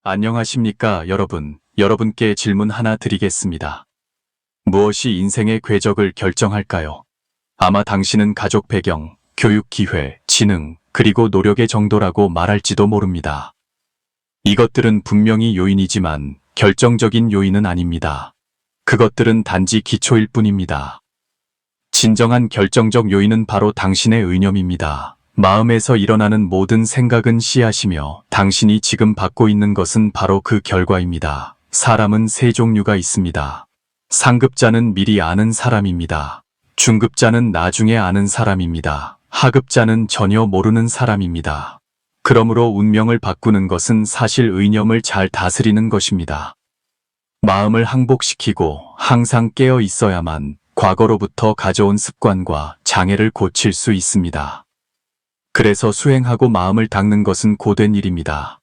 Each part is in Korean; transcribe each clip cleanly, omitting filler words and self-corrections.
안녕하십니까, 여러분. 여러분께 질문 하나 드리겠습니다. 무엇이 인생의 궤적을 결정할까요? 아마 당신은 가족 배경, 교육 기회, 지능, 그리고 노력의 정도라고 말할지도 모릅니다. 이것들은 분명히 요인이지만 결정적인 요인은 아닙니다. 그것들은 단지 기초일 뿐입니다. 진정한 결정적 요인은 바로 당신의 의념입니다. 마음에서 일어나는 모든 생각은 씨앗이며 당신이 지금 받고 있는 것은 바로 그 결과입니다. 사람은 세 종류가 있습니다. 상급자는 미리 아는 사람입니다. 중급자는 나중에 아는 사람입니다. 하급자는 전혀 모르는 사람입니다. 그러므로 운명을 바꾸는 것은 사실 의념을 잘 다스리는 것입니다. 마음을 항복시키고 항상 깨어 있어야만 과거로부터 가져온 습관과 장애를 고칠 수 있습니다. 그래서 수행하고 마음을 닦는 것은 고된 일입니다.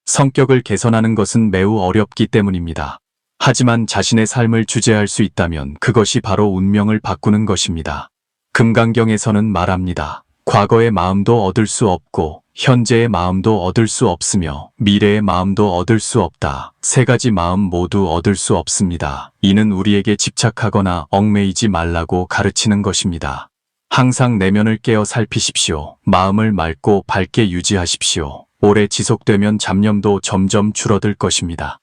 성격을 개선하는 것은 매우 어렵기 때문입니다. 하지만 자신의 삶을 주재할 수 있다면 그것이 바로 운명을 바꾸는 것입니다. 금강경에서는 말합니다. 과거의 마음도 얻을 수 없고 현재의 마음도 얻을 수 없으며 미래의 마음도 얻을 수 없다. 세 가지 마음 모두 얻을 수 없습니다. 이는 우리에게 집착하거나 얽매이지 말라고 가르치는 것입니다. 항상 내면을 깨어 살피십시오. 마음을 맑고 밝게 유지하십시오. 오래 지속되면 잡념도 점점 줄어들 것입니다.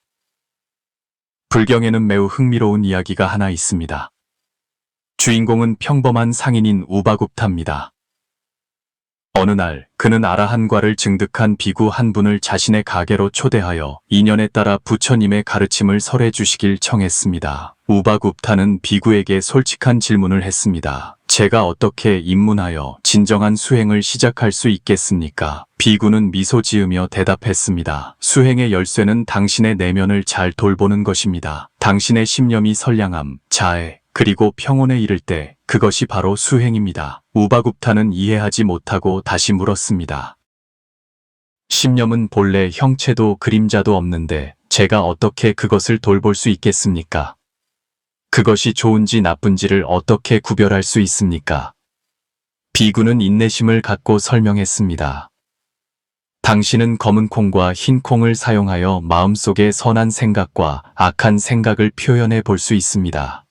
불경에는 매우 흥미로운 이야기가 하나 있습니다. 주인공은 평범한 상인인 우바굽타입니다. 어느 날 그는 아라한과를 증득한 비구 한 분을 자신의 가게로 초대하여 인연에 따라 부처님의 가르침을 설해 주시길 청했습니다. 우바굽타는 비구에게 솔직한 질문을 했습니다. 제가 어떻게 입문하여 진정한 수행을 시작할 수 있겠습니까? 비구는 미소 지으며 대답했습니다. 수행의 열쇠는 당신의 내면을 잘 돌보는 것입니다. 당신의 신념이 선량함, 자애, 그리고 평온에 이를 때 그것이 바로 수행입니다. 우바굽타는 이해하지 못하고 다시 물었습니다. 신념은 본래 형체도 그림자도 없는데 제가 어떻게 그것을 돌볼 수 있겠습니까? 그것이 좋은지 나쁜지를 어떻게 구별할 수 있습니까? 비구는 인내심을 갖고 설명했습니다. 당신은 검은 콩과 흰 콩을 사용하여 마음속의 선한 생각과 악한 생각을 표현해 볼 수 있습니다.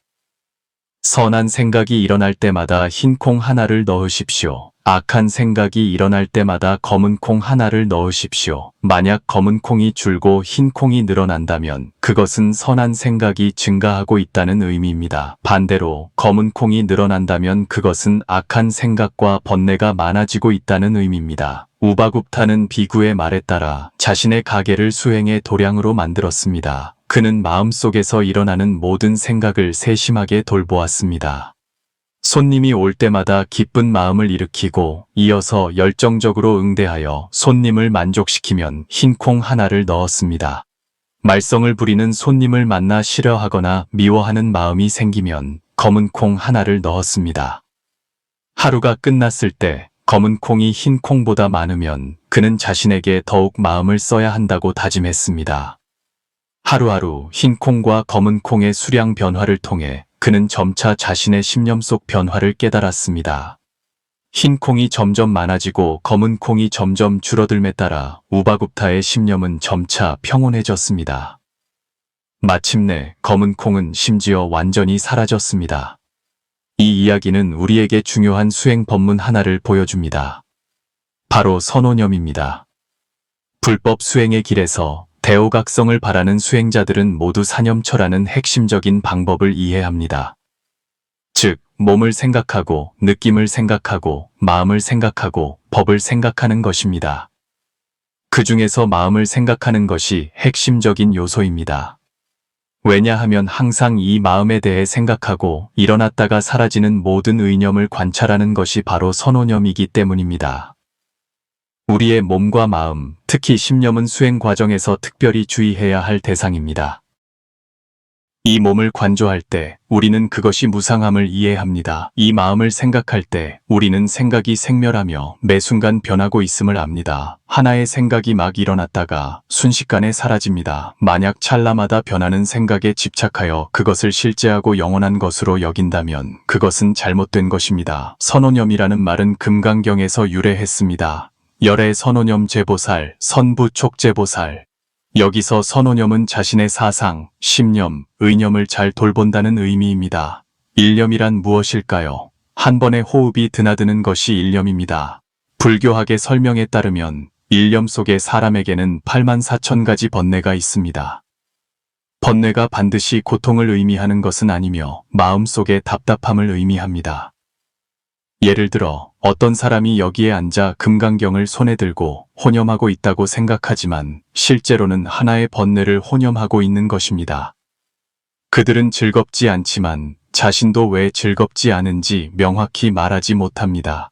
선한 생각이 일어날 때마다 흰 콩 하나를 넣으십시오. 악한 생각이 일어날 때마다 검은 콩 하나를 넣으십시오. 만약 검은 콩이 줄고 흰 콩이 늘어난다면 그것은 선한 생각이 증가하고 있다는 의미입니다. 반대로 검은 콩이 늘어난다면 그것은 악한 생각과 번뇌가 많아지고 있다는 의미입니다. 우바굽타는 비구의 말에 따라 자신의 가게를 수행의 도량으로 만들었습니다. 그는 마음속에서 일어나는 모든 생각을 세심하게 돌보았습니다. 손님이 올 때마다 기쁜 마음을 일으키고 이어서 열정적으로 응대하여 손님을 만족시키면 흰 콩 하나를 넣었습니다. 말썽을 부리는 손님을 만나 싫어하거나 미워하는 마음이 생기면 검은 콩 하나를 넣었습니다. 하루가 끝났을 때 검은 콩이 흰 콩보다 많으면 그는 자신에게 더욱 마음을 써야 한다고 다짐했습니다. 하루하루 흰 콩과 검은 콩의 수량 변화를 통해 그는 점차 자신의 신념 속 변화를 깨달았습니다. 흰 콩이 점점 많아지고 검은 콩이 점점 줄어들매 따라 우바굽타의 신념은 점차 평온해졌습니다. 마침내 검은 콩은 심지어 완전히 사라졌습니다. 이 이야기는 우리에게 중요한 수행 법문 하나를 보여줍니다. 바로 선오념입니다. 불법 수행의 길에서 대오각성을 바라는 수행자들은 모두 사념처라는 핵심적인 방법을 이해합니다. 즉, 몸을 생각하고, 느낌을 생각하고, 마음을 생각하고, 법을 생각하는 것입니다. 그 중에서 마음을 생각하는 것이 핵심적인 요소입니다. 왜냐하면 항상 이 마음에 대해 생각하고 일어났다가 사라지는 모든 의념을 관찰하는 것이 바로 선오념이기 때문입니다. 우리의 몸과 마음, 특히 신념은 수행 과정에서 특별히 주의해야 할 대상입니다. 이 몸을 관조할 때 우리는 그것이 무상함을 이해합니다. 이 마음을 생각할 때 우리는 생각이 생멸하며 매 순간 변하고 있음을 압니다. 하나의 생각이 막 일어났다가 순식간에 사라집니다. 만약 찰나마다 변하는 생각에 집착하여 그것을 실제하고 영원한 것으로 여긴다면 그것은 잘못된 것입니다. 선오념이라는 말은 금강경에서 유래했습니다. 열애 선오념 제보살, 선부 촉제보살. 여기서 선오념은 자신의 사상, 신념, 의념을 잘 돌본다는 의미입니다. 일념이란 무엇일까요? 한 번의 호흡이 드나드는 것이 일념입니다. 불교학의 설명에 따르면 일념 속에 사람에게는 8만 4천 가지 번뇌가 있습니다. 번뇌가 반드시 고통을 의미하는 것은 아니며 마음속의 답답함을 의미합니다. 예를 들어 어떤 사람이 여기에 앉아 금강경을 손에 들고 혼념하고 있다고 생각하지만 실제로는 하나의 번뇌를 혼념하고 있는 것입니다. 그들은 즐겁지 않지만 자신도 왜 즐겁지 않은지 명확히 말하지 못합니다.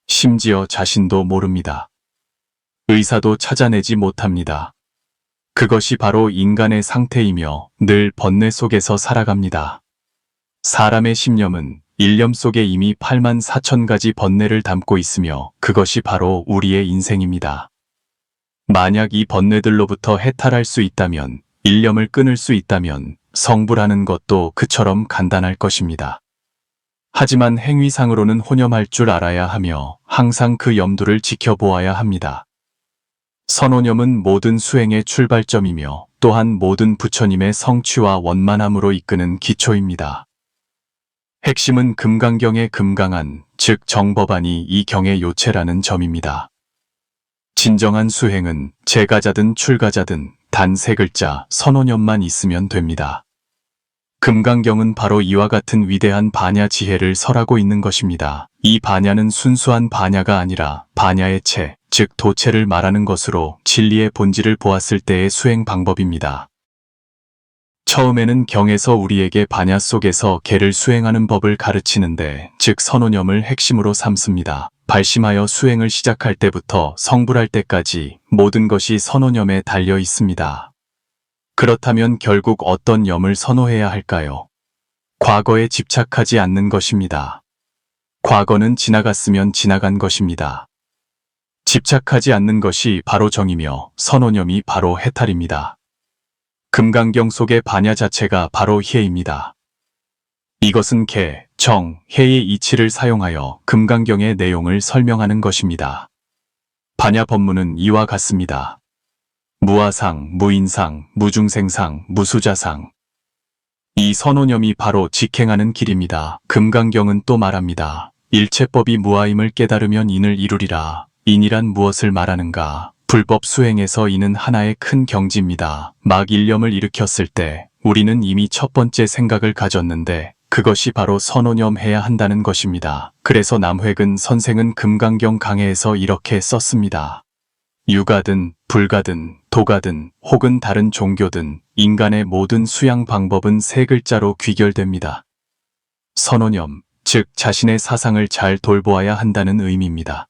심지어 자신도 모릅니다. 의사도 찾아내지 못합니다. 그것이 바로 인간의 상태이며 늘 번뇌 속에서 살아갑니다. 사람의 신념은 일념 속에 이미 8만 4천 가지 번뇌를 담고 있으며 그것이 바로 우리의 인생입니다. 만약 이 번뇌들로부터 해탈할 수 있다면, 일념을 끊을 수 있다면 성불하는 것도 그처럼 간단할 것입니다. 하지만 행위상으로는 혼념할 줄 알아야 하며 항상 그 염두를 지켜보아야 합니다. 선오념은 모든 수행의 출발점이며 또한 모든 부처님의 성취와 원만함으로 이끄는 기초입니다. 핵심은 금강경의 금강안, 즉 정법안이 이 경의 요체라는 점입니다. 진정한 수행은 제가자든 출가자든 단 3글자 선오념만 있으면 됩니다. 금강경은 바로 이와 같은 위대한 반야 지혜를 설하고 있는 것입니다. 이 반야는 순수한 반야가 아니라 반야의 체, 즉 도체를 말하는 것으로 진리의 본질을 보았을 때의 수행 방법입니다. 처음에는 경에서 우리에게 반야 속에서 개를 수행하는 법을 가르치는데, 즉 선오념을 핵심으로 삼습니다. 발심하여 수행을 시작할 때부터 성불할 때까지 모든 것이 선오념에 달려 있습니다. 그렇다면 결국 어떤 염을 선호해야 할까요? 과거에 집착하지 않는 것입니다. 과거는 지나갔으면 지나간 것입니다. 집착하지 않는 것이 바로 정이며 선오념이 바로 해탈입니다. 금강경 속의 반야 자체가 바로 해입니다. 이것은 개, 정, 해의 이치를 사용하여 금강경의 내용을 설명하는 것입니다. 반야 법문은 이와 같습니다. 무아상, 무인상, 무중생상, 무수자상. 이 선오념이 바로 직행하는 길입니다. 금강경은 또 말합니다. 일체법이 무아임을 깨달으면 인을 이루리라. 인이란 무엇을 말하는가? 불법 수행에서 이는 하나의 큰 경지입니다. 막 일념을 일으켰을 때 우리는 이미 첫 번째 생각을 가졌는데 그것이 바로 선오념해야 한다는 것입니다. 그래서 남획은 선생은 금강경 강해에서 이렇게 썼습니다. 유가든 불가든 도가든 혹은 다른 종교든 인간의 모든 수양 방법은 3글자로 귀결됩니다. 선오념, 즉 자신의 사상을 잘 돌보아야 한다는 의미입니다.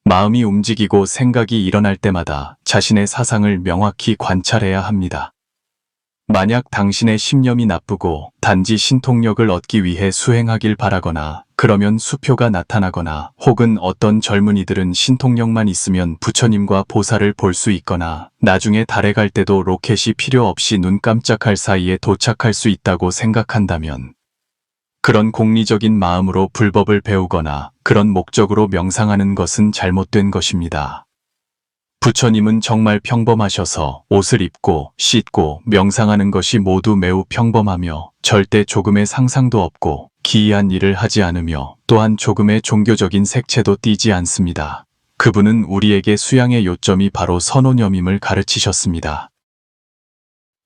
마음이 움직이고 생각이 일어날 때마다 자신의 사상을 명확히 관찰해야 합니다. 만약 당신의 신념이 나쁘고 단지 신통력을 얻기 위해 수행하길 바라거나 그러면 수표가 나타나거나 혹은 어떤 젊은이들은 신통력만 있으면 부처님과 보살을 볼 수 있거나 나중에 달에 갈 때도 로켓이 필요 없이 눈 깜짝할 사이에 도착할 수 있다고 생각한다면 그런 공리적인 마음으로 불법을 배우거나 그런 목적으로 명상하는 것은 잘못된 것입니다. 부처님은 정말 평범하셔서 옷을 입고 씻고 명상하는 것이 모두 매우 평범하며 절대 조금의 상상도 없고 기이한 일을 하지 않으며 또한 조금의 종교적인 색채도 띠지 않습니다. 그분은 우리에게 수양의 요점이 바로 선오념임을 가르치셨습니다.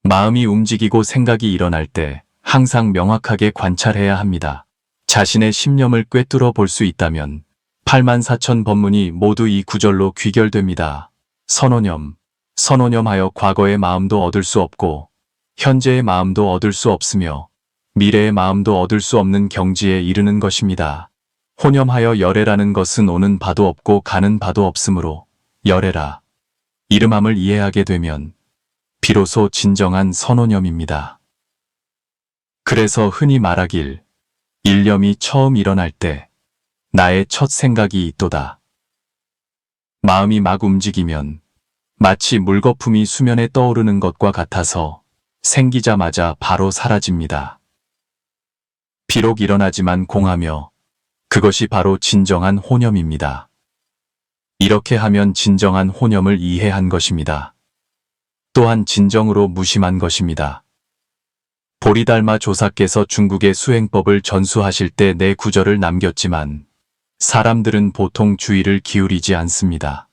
마음이 움직이고 생각이 일어날 때 항상 명확하게 관찰해야 합니다. 자신의 신념을 꿰뚫어 볼 수 있다면 8만 4천 법문이 모두 이 구절로 귀결됩니다. 선오념, 선오념하여 과거의 마음도 얻을 수 없고 현재의 마음도 얻을 수 없으며 미래의 마음도 얻을 수 없는 경지에 이르는 것입니다. 혼념하여 열애라는 것은 오는 바도 없고 가는 바도 없으므로 열애라. 이름함을 이해하게 되면 비로소 진정한 선오념입니다. 그래서 흔히 말하길 일념이 처음 일어날 때 나의 첫 생각이 있도다. 마음이 막 움직이면 마치 물거품이 수면에 떠오르는 것과 같아서 생기자마자 바로 사라집니다. 비록 일어나지만 공하며 그것이 바로 진정한 혼념입니다. 이렇게 하면 진정한 혼념을 이해한 것입니다. 또한 진정으로 무심한 것입니다. 보리달마 조사께서 중국의 수행법을 전수하실 때 네 구절을 남겼지만 사람들은 보통 주의를 기울이지 않습니다.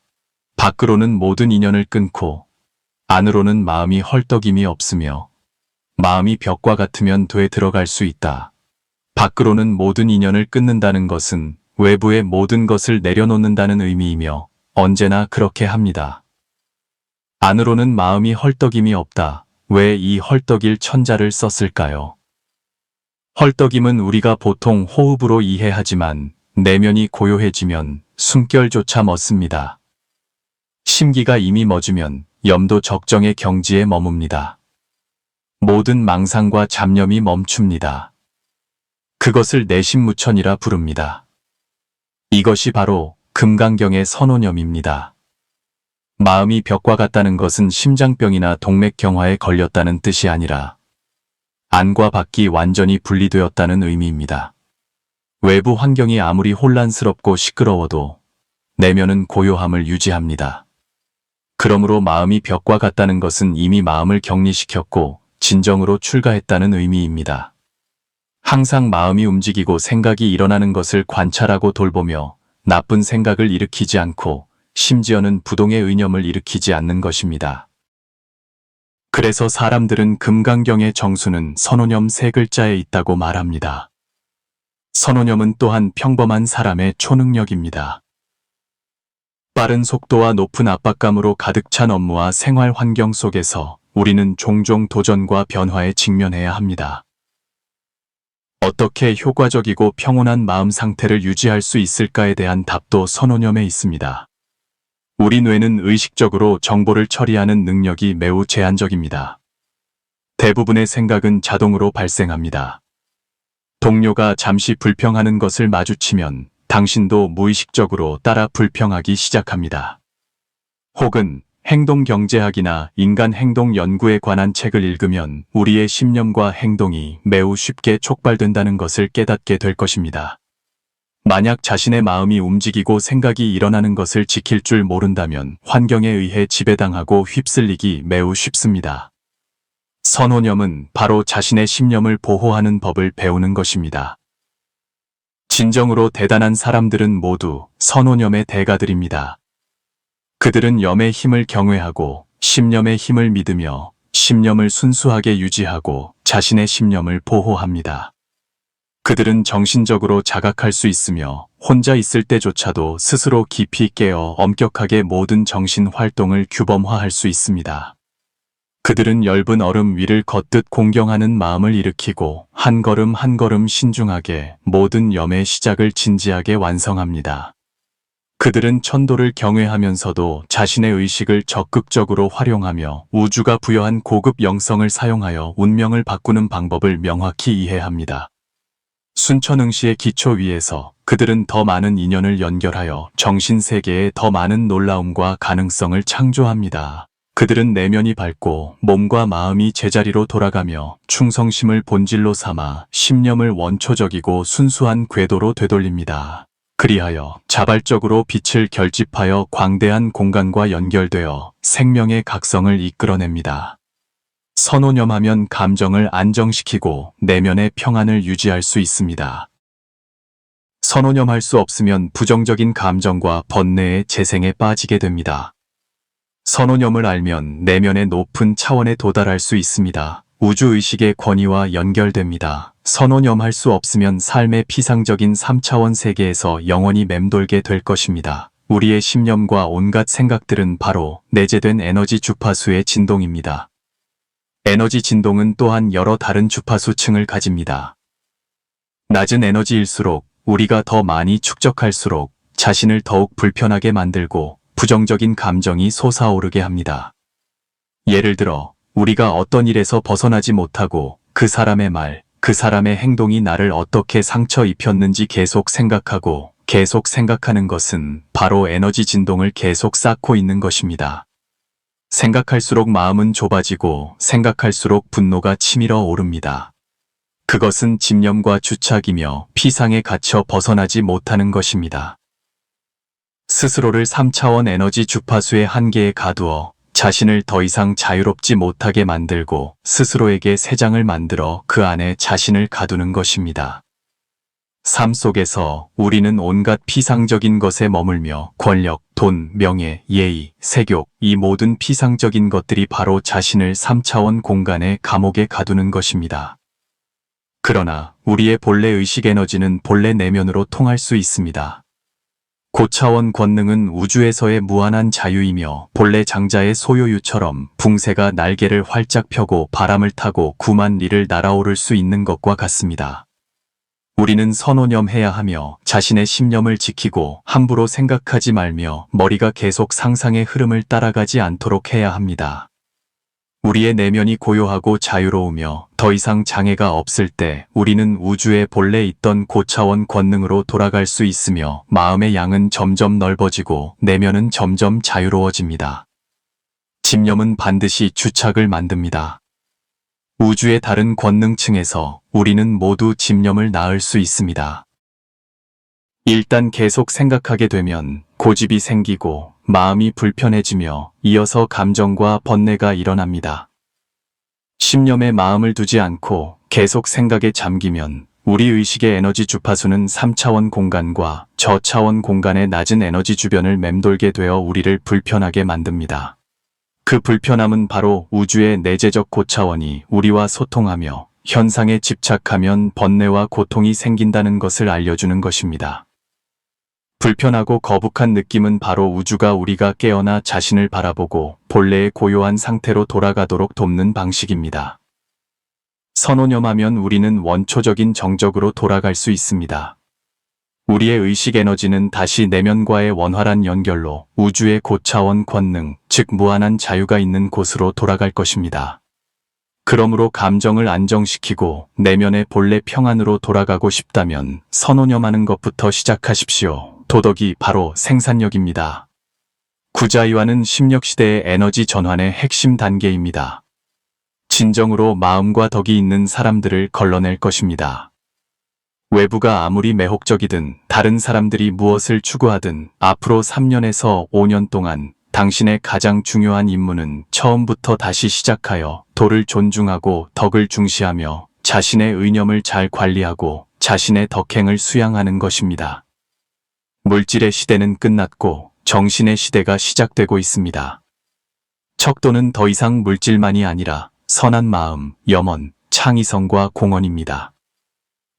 밖으로는 모든 인연을 끊고 안으로는 마음이 헐떡임이 없으며 마음이 벽과 같으면 돼 들어갈 수 있다. 밖으로는 모든 인연을 끊는다는 것은 외부의 모든 것을 내려놓는다는 의미이며 언제나 그렇게 합니다. 안으로는 마음이 헐떡임이 없다. 왜 이 헐떡일 천자를 썼을까요? 헐떡임은 우리가 보통 호흡으로 이해하지만 내면이 고요해지면 숨결조차 멎습니다. 심기가 이미 멎으면 염도 적정의 경지에 머뭅니다. 모든 망상과 잡념이 멈춥니다. 그것을 내심무천이라 부릅니다. 이것이 바로 금강경의 선오념입니다. 마음이 벽과 같다는 것은 심장병이나 동맥경화에 걸렸다는 뜻이 아니라 안과 밖이 완전히 분리되었다는 의미입니다. 외부 환경이 아무리 혼란스럽고 시끄러워도 내면은 고요함을 유지합니다. 그러므로 마음이 벽과 같다는 것은 이미 마음을 격리시켰고 진정으로 출가했다는 의미입니다. 항상 마음이 움직이고 생각이 일어나는 것을 관찰하고 돌보며 나쁜 생각을 일으키지 않고 심지어는 부동의 의념을 일으키지 않는 것입니다. 그래서 사람들은 금강경의 정수는 선오념 세 글자에 있다고 말합니다. 선오념은 또한 평범한 사람의 초능력입니다. 빠른 속도와 높은 압박감으로 가득 찬 업무와 생활 환경 속에서 우리는 종종 도전과 변화에 직면해야 합니다. 어떻게 효과적이고 평온한 마음 상태를 유지할 수 있을까에 대한 답도 선오념에 있습니다. 우리 뇌는 의식적으로 정보를 처리하는 능력이 매우 제한적입니다. 대부분의 생각은 자동으로 발생합니다. 동료가 잠시 불평하는 것을 마주치면 당신도 무의식적으로 따라 불평하기 시작합니다. 혹은 행동경제학이나 인간 행동 연구에 관한 책을 읽으면 우리의 신념과 행동이 매우 쉽게 촉발된다는 것을 깨닫게 될 것입니다. 만약 자신의 마음이 움직이고 생각이 일어나는 것을 지킬 줄 모른다면 환경에 의해 지배당하고 휩쓸리기 매우 쉽습니다. 선오념은 바로 자신의 신념을 보호하는 법을 배우는 것입니다. 진정으로 대단한 사람들은 모두 선오념의 대가들입니다. 그들은 염의 힘을 경외하고 신념의 힘을 믿으며 신념을 순수하게 유지하고 자신의 신념을 보호합니다. 그들은 정신적으로 자각할 수 있으며 혼자 있을 때조차도 스스로 깊이 깨어 엄격하게 모든 정신 활동을 규범화할 수 있습니다. 그들은 엷은 얼음 위를 걷듯 공경하는 마음을 일으키고 한 걸음 한 걸음 신중하게 모든 염의 시작을 진지하게 완성합니다. 그들은 천도를 경외하면서도 자신의 의식을 적극적으로 활용하며 우주가 부여한 고급 영성을 사용하여 운명을 바꾸는 방법을 명확히 이해합니다. 순천응시의 기초 위에서 그들은 더 많은 인연을 연결하여 정신세계에 더 많은 놀라움과 가능성을 창조합니다. 그들은 내면이 밝고 몸과 마음이 제자리로 돌아가며 충성심을 본질로 삼아 신념을 원초적이고 순수한 궤도로 되돌립니다. 그리하여 자발적으로 빛을 결집하여 광대한 공간과 연결되어 생명의 각성을 이끌어냅니다. 선오념하면 감정을 안정시키고 내면의 평안을 유지할 수 있습니다. 선오념할 수 없으면 부정적인 감정과 번뇌의 재생에 빠지게 됩니다. 선오념을 알면 내면의 높은 차원에 도달할 수 있습니다. 우주의식의 권위와 연결됩니다. 선오념할 수 없으면 삶의 피상적인 3차원 세계에서 영원히 맴돌게 될 것입니다. 우리의 신념과 온갖 생각들은 바로 내재된 에너지 주파수의 진동입니다. 에너지 진동은 또한 여러 다른 주파수층을 가집니다. 낮은 에너지일수록 우리가 더 많이 축적할수록 자신을 더욱 불편하게 만들고 부정적인 감정이 솟아오르게 합니다. 예를 들어 우리가 어떤 일에서 벗어나지 못하고 그 사람의 말, 그 사람의 행동이 나를 어떻게 상처 입혔는지 계속 생각하는 것은 바로 에너지 진동을 계속 쌓고 있는 것입니다. 생각할수록 마음은 좁아지고 생각할수록 분노가 치밀어 오릅니다. 그것은 집념과 주착이며 피상에 갇혀 벗어나지 못하는 것입니다. 스스로를 3차원 에너지 주파수의 한계에 가두어 자신을 더 이상 자유롭지 못하게 만들고 스스로에게 새 장을 만들어 그 안에 자신을 가두는 것입니다. 삶 속에서 우리는 온갖 피상적인 것에 머물며 권력, 돈, 명예, 예의, 세욕, 이 모든 피상적인 것들이 바로 자신을 3차원 공간의 감옥에 가두는 것입니다. 그러나 우리의 본래 의식 에너지는 본래 내면으로 통할 수 있습니다. 고차원 권능은 우주에서의 무한한 자유이며 본래 장자의 소요유처럼 붕새가 날개를 활짝 펴고 바람을 타고 9만 리를 날아오를 수 있는 것과 같습니다. 우리는 선오념해야 하며 자신의 신념을 지키고 함부로 생각하지 말며 머리가 계속 상상의 흐름을 따라가지 않도록 해야 합니다. 우리의 내면이 고요하고 자유로우며 더 이상 장애가 없을 때 우리는 우주의 본래 있던 고차원 권능으로 돌아갈 수 있으며 마음의 양은 점점 넓어지고 내면은 점점 자유로워집니다. 집념은 반드시 주착을 만듭니다. 우주의 다른 권능층에서 우리는 모두 집념을 낳을 수 있습니다. 일단 계속 생각하게 되면 고집이 생기고 마음이 불편해지며 이어서 감정과 번뇌가 일어납니다. 신념에 마음을 두지 않고 계속 생각에 잠기면 우리 의식의 에너지 주파수는 3차원 공간과 저차원 공간의 낮은 에너지 주변을 맴돌게 되어 우리를 불편하게 만듭니다. 그 불편함은 바로 우주의 내재적 고차원이 우리와 소통하며 현상에 집착하면 번뇌와 고통이 생긴다는 것을 알려주는 것입니다. 불편하고 거북한 느낌은 바로 우주가 우리가 깨어나 자신을 바라보고 본래의 고요한 상태로 돌아가도록 돕는 방식입니다. 선오념하면 우리는 원초적인 정적으로 돌아갈 수 있습니다. 우리의 의식 에너지는 다시 내면과의 원활한 연결로 우주의 고차원 권능, 즉 무한한 자유가 있는 곳으로 돌아갈 것입니다. 그러므로 감정을 안정시키고 내면의 본래 평안으로 돌아가고 싶다면 선오념하는 것부터 시작하십시오. 도덕이 바로 생산력입니다. 구자이와는 심력시대의 에너지 전환의 핵심 단계입니다. 진정으로 마음과 덕이 있는 사람들을 걸러낼 것입니다. 외부가 아무리 매혹적이든 다른 사람들이 무엇을 추구하든 앞으로 3년에서 5년 동안 당신의 가장 중요한 임무는 처음부터 다시 시작하여 도를 존중하고 덕을 중시하며 자신의 의념을 잘 관리하고 자신의 덕행을 수양하는 것입니다. 물질의 시대는 끝났고 정신의 시대가 시작되고 있습니다. 척도는 더 이상 물질만이 아니라 선한 마음, 염원, 창의성과 공헌입니다.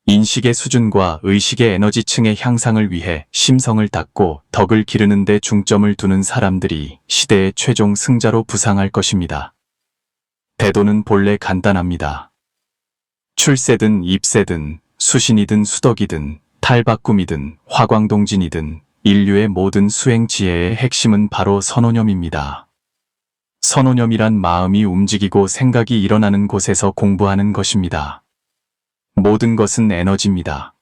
인식의 수준과 의식의 에너지층의 향상을 위해 심성을 닦고 덕을 기르는 데 중점을 두는 사람들이 시대의 최종 승자로 부상할 것입니다. 대도는 본래 간단합니다. 출세든 입세든 수신이든 수덕이든 탈바꿈이든 화광동진이든 인류의 모든 수행 지혜의 핵심은 바로 선오념입니다. 선오념이란 마음이 움직이고 생각이 일어나는 곳에서 공부하는 것입니다. 모든 것은 에너지입니다.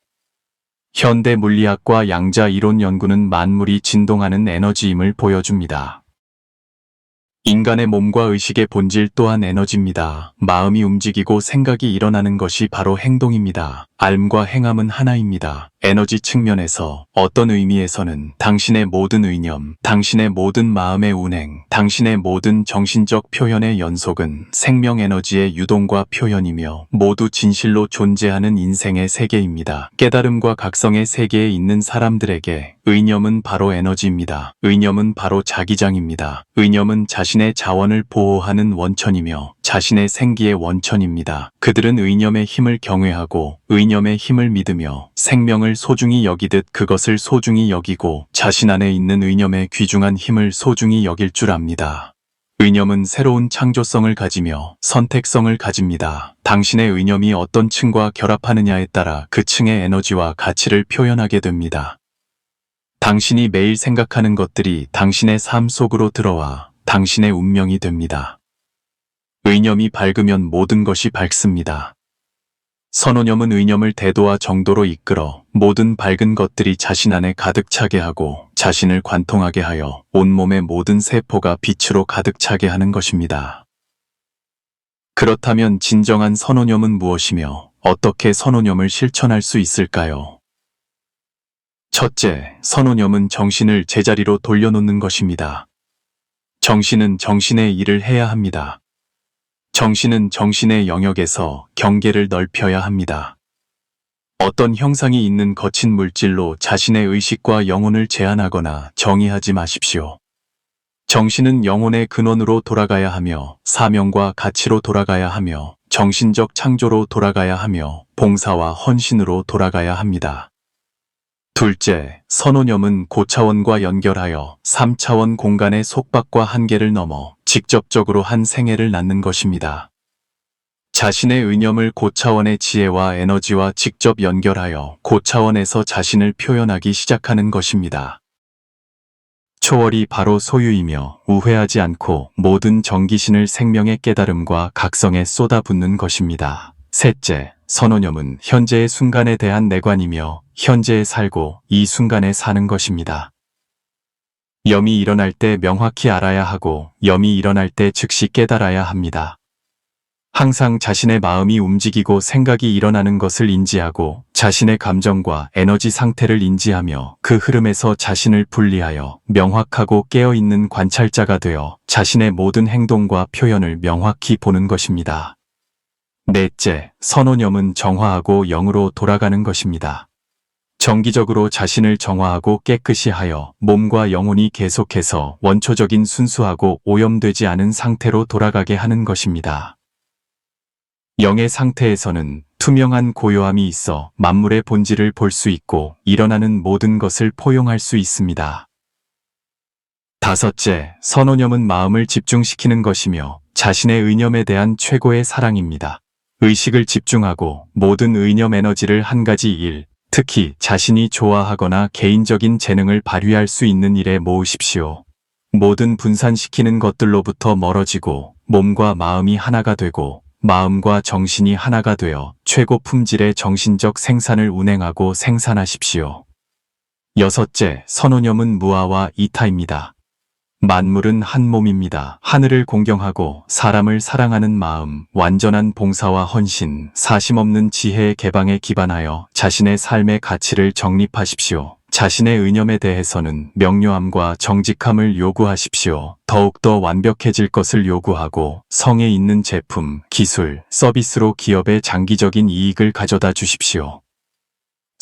현대 물리학과 양자 이론 연구는 만물이 진동하는 에너지임을 보여줍니다. 인간의 몸과 의식의 본질 또한 에너지입니다. 마음이 움직이고 생각이 일어나는 것이 바로 행동입니다. 삶과 행함은 하나입니다. 에너지 측면에서 어떤 의미에서는 당신의 모든 의념, 당신의 모든 마음의 운행, 당신의 모든 정신적 표현의 연속은 생명 에너지의 유동과 표현이며 모두 진실로 존재하는 인생의 세계입니다. 깨달음과 각성의 세계에 있는 사람들에게 의념은 바로 에너지입니다. 의념은 바로 자기장입니다. 의념은 자신의 자원을 보호하는 원천이며 자신의 생기의 원천입니다. 그들은 의념의 힘을 경외하고 의념의 힘을 믿으며 생명을 소중히 여기듯 그것을 소중히 여기고 자신 안에 있는 의념의 귀중한 힘을 소중히 여길 줄 압니다. 의념은 새로운 창조성을 가지며 선택성을 가집니다. 당신의 의념이 어떤 층과 결합하느냐에 따라 그 층의 에너지와 가치를 표현하게 됩니다. 당신이 매일 생각하는 것들이 당신의 삶 속으로 들어와 당신의 운명이 됩니다. 의념이 밝으면 모든 것이 밝습니다. 선오념은 의념을 대도와 정도로 이끌어 모든 밝은 것들이 자신 안에 가득 차게 하고 자신을 관통하게 하여 온몸의 모든 세포가 빛으로 가득 차게 하는 것입니다. 그렇다면 진정한 선오념은 무엇이며 어떻게 선오념을 실천할 수 있을까요? 첫째, 선오념은 정신을 제자리로 돌려놓는 것입니다. 정신은 정신의 일을 해야 합니다. 정신은 정신의 영역에서 경계를 넓혀야 합니다. 어떤 형상이 있는 거친 물질로 자신의 의식과 영혼을 제한하거나 정의하지 마십시오. 정신은 영혼의 근원으로 돌아가야 하며 사명과 가치로 돌아가야 하며 정신적 창조로 돌아가야 하며 봉사와 헌신으로 돌아가야 합니다. 둘째, 선오념은 고차원과 연결하여 3차원 공간의 속박과 한계를 넘어 직접적으로 한 생애를 낳는 것입니다. 자신의 의념을 고차원의 지혜와 에너지와 직접 연결하여 고차원에서 자신을 표현하기 시작하는 것입니다. 초월이 바로 소유이며 우회하지 않고 모든 정기신을 생명의 깨달음과 각성에 쏟아붓는 것입니다. 셋째, 선오념은 현재의 순간에 대한 내관이며 현재에 살고 이 순간에 사는 것입니다. 염이 일어날 때 명확히 알아야 하고 염이 일어날 때 즉시 깨달아야 합니다. 항상 자신의 마음이 움직이고 생각이 일어나는 것을 인지하고 자신의 감정과 에너지 상태를 인지하며 그 흐름에서 자신을 분리하여 명확하고 깨어있는 관찰자가 되어 자신의 모든 행동과 표현을 명확히 보는 것입니다. 넷째, 선오념은 정화하고 영으로 돌아가는 것입니다. 정기적으로 자신을 정화하고 깨끗이 하여 몸과 영혼이 계속해서 원초적인 순수하고 오염되지 않은 상태로 돌아가게 하는 것입니다. 영의 상태에서는 투명한 고요함이 있어 만물의 본질을 볼 수 있고 일어나는 모든 것을 포용할 수 있습니다. 다섯째, 선오념은 마음을 집중시키는 것이며 자신의 의념에 대한 최고의 사랑입니다. 의식을 집중하고 모든 의념 에너지를 한 가지 일, 특히 자신이 좋아하거나 개인적인 재능을 발휘할 수 있는 일에 모으십시오. 모든 분산시키는 것들로부터 멀어지고 몸과 마음이 하나가 되고 마음과 정신이 하나가 되어 최고 품질의 정신적 생산을 운행하고 생산하십시오. 여섯째, 선오념은 무아와 이타입니다. 만물은 한 몸입니다. 하늘을 공경하고 사람을 사랑하는 마음, 완전한 봉사와 헌신, 사심없는 지혜의 개방에 기반하여 자신의 삶의 가치를 정립하십시오. 자신의 의념에 대해서는 명료함과 정직함을 요구하십시오. 더욱더 완벽해질 것을 요구하고 성에 있는 제품, 기술, 서비스로 기업의 장기적인 이익을 가져다 주십시오.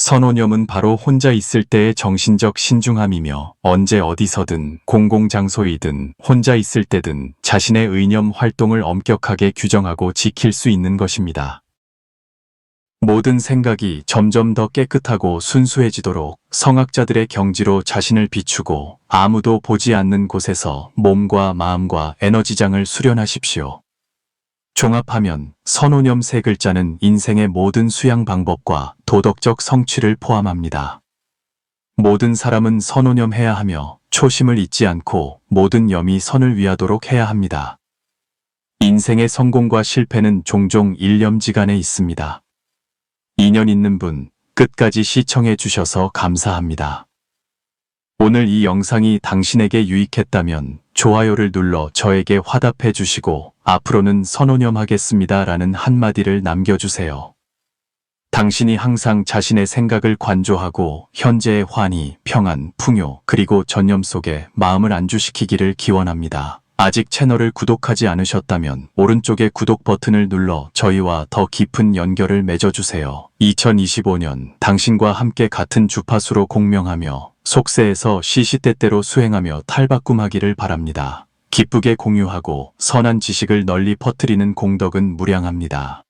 선오념은 바로 혼자 있을 때의 정신적 신중함이며 언제 어디서든 공공장소이든 혼자 있을 때든 자신의 의념 활동을 엄격하게 규정하고 지킬 수 있는 것입니다. 모든 생각이 점점 더 깨끗하고 순수해지도록 성악자들의 경지로 자신을 비추고 아무도 보지 않는 곳에서 몸과 마음과 에너지장을 수련하십시오. 종합하면 선오념 세 글자는 인생의 모든 수양 방법과 도덕적 성취를 포함합니다. 모든 사람은 선오념 해야 하며 초심을 잊지 않고 모든 염이 선을 위하도록 해야 합니다. 인생의 성공과 실패는 종종 일념지간에 있습니다. 인연 있는 분, 끝까지 시청해 주셔서 감사합니다. 오늘 이 영상이 당신에게 유익했다면 좋아요를 눌러 저에게 화답해 주시고 앞으로는 선오념 하겠습니다 라는 한마디를 남겨주세요. 당신이 항상 자신의 생각을 관조하고 현재의 환희, 평안, 풍요, 그리고 전념 속에 마음을 안주시키기를 기원합니다. 아직 채널을 구독하지 않으셨다면 오른쪽에 구독 버튼을 눌러 저희와 더 깊은 연결을 맺어주세요. 2025년 당신과 함께 같은 주파수로 공명하며 속세에서 시시때때로 수행하며 탈바꿈하기를 바랍니다. 기쁘게 공유하고 선한 지식을 널리 퍼뜨리는 공덕은 무량합니다.